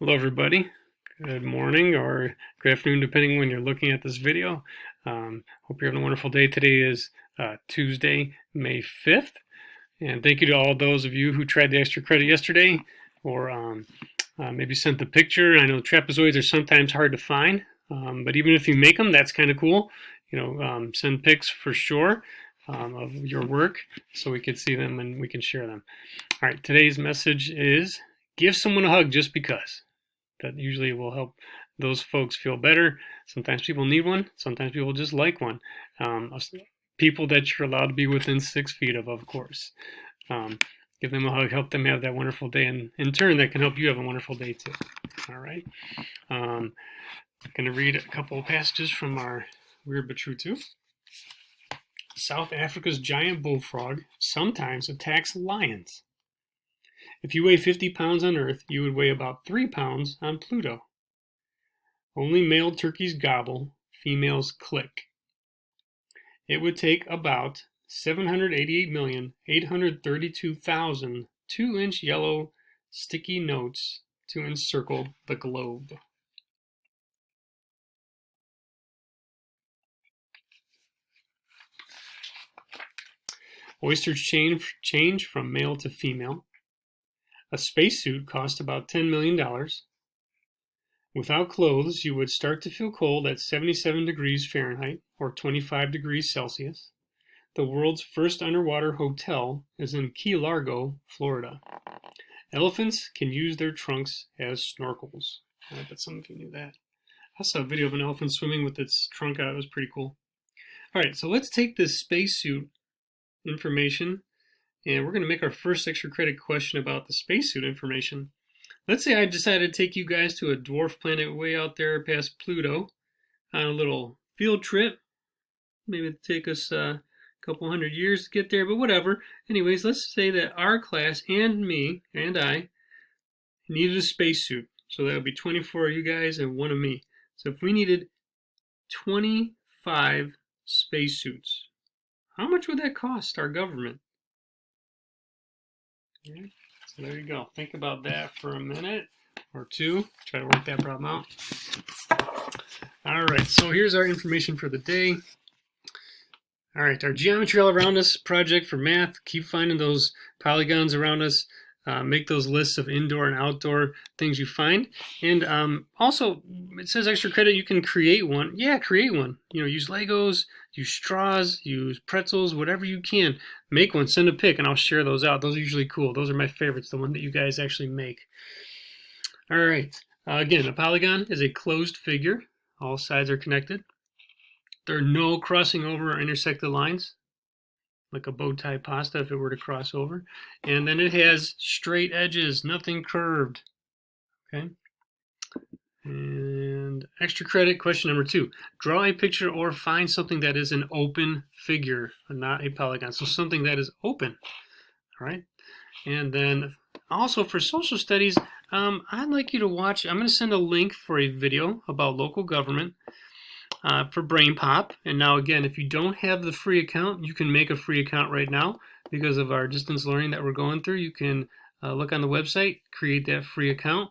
Hello everybody. Good morning or good afternoon depending when you're looking at this video. Hope you're having a wonderful day. Today is Tuesday, May 5th. And thank you to all those of you who tried the extra credit yesterday or maybe sent the picture. I know trapezoids are sometimes hard to find, but even if you make them, that's kind of cool. Send pics for sure of your work so we can see them and we can share them. All right, today's message is give someone a hug just because. That usually will help those folks feel better. Sometimes people need one. Sometimes people just like one. People that you're allowed to be within 6 feet of course. Give them a hug, help them have that wonderful day, and in turn, that can help you have a wonderful day too. All right. I'm going to read a couple of passages from our Weird But True too. South Africa's giant bullfrog sometimes attacks lions. If you weigh 50 pounds on Earth, you would weigh about 3 pounds on Pluto. Only male turkeys gobble, females click. It would take about 788,832,000 2-inch yellow sticky notes to encircle the globe. Oysters change from male to female. A spacesuit cost about $10 million. Without clothes, you would start to feel cold at 77 degrees Fahrenheit or 25 degrees Celsius. The world's first underwater hotel is in Key Largo, Florida. Elephants can use their trunks as snorkels. I bet some of you knew that. I saw a video of an elephant swimming with its trunk out. It was pretty cool. All right, so let's take this spacesuit information and we're going to make our first extra credit question about the spacesuit information. Let's say I decided to take you guys to a dwarf planet way out there past Pluto on a little field trip. Maybe it'd take us a couple hundred years to get there, but whatever. Anyways, let's say that our class and me and I needed a spacesuit. So that would be 24 of you guys and one of me. So if we needed 25 spacesuits, how much would that cost our government? Okay. So there you go. Think about that for a minute or two. Try to work that problem out. All right, so here's our information for the day. All right, our Geometry All Around Us project for math. Keep finding those polygons around us. Make those lists of indoor and outdoor things you find. And also, it says extra credit, you can create one. Yeah, create one. Use Legos, use straws, use pretzels, whatever you can. Make one, send a pic, and I'll share those out. Those are usually cool. Those are my favorites, the one that you guys actually make. All right. Again, a polygon is a closed figure. All sides are connected. There are no crossing over or intersected lines, like a bow tie pasta if it were to cross over. And then it has straight edges, nothing curved. Okay. And extra credit, question number 2. Draw a picture or find something that is an open figure, not a polygon. So something that is open. All right. And then also for social studies, I'd like you to watch, I'm going to send a link for a video about local government. For BrainPop. And now again, if you don't have the free account, you can make a free account right now because of our distance learning that we're going through. You can look on the website, create that free account,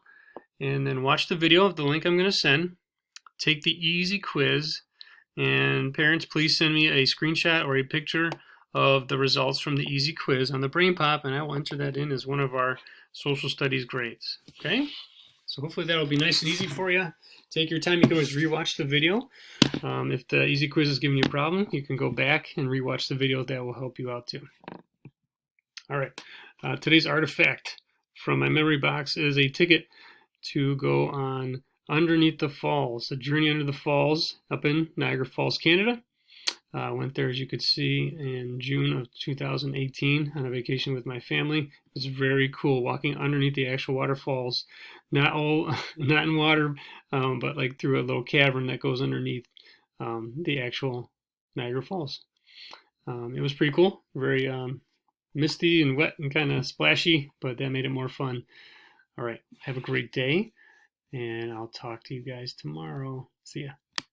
and then watch the video of the link I'm going to send. Take the easy quiz, and parents, please send me a screenshot or a picture of the results from the easy quiz on the BrainPop, and I will enter that in as one of our social studies grades. Okay? So hopefully that'll be nice and easy for you. Take your time. You can always rewatch the video. If the easy quiz is giving you a problem, you can go back and rewatch the video. That will help you out too. All right. Today's artifact from my memory box is a ticket to go on Underneath the Falls, a journey under the falls up in Niagara Falls, Canada. I went there, as you could see, in June of 2018 on a vacation with my family. It was very cool walking underneath the actual waterfalls, not in water, but like through a little cavern that goes underneath the actual Niagara Falls. It was pretty cool, very misty and wet and kind of splashy, but that made it more fun. All right, have a great day, and I'll talk to you guys tomorrow. See ya.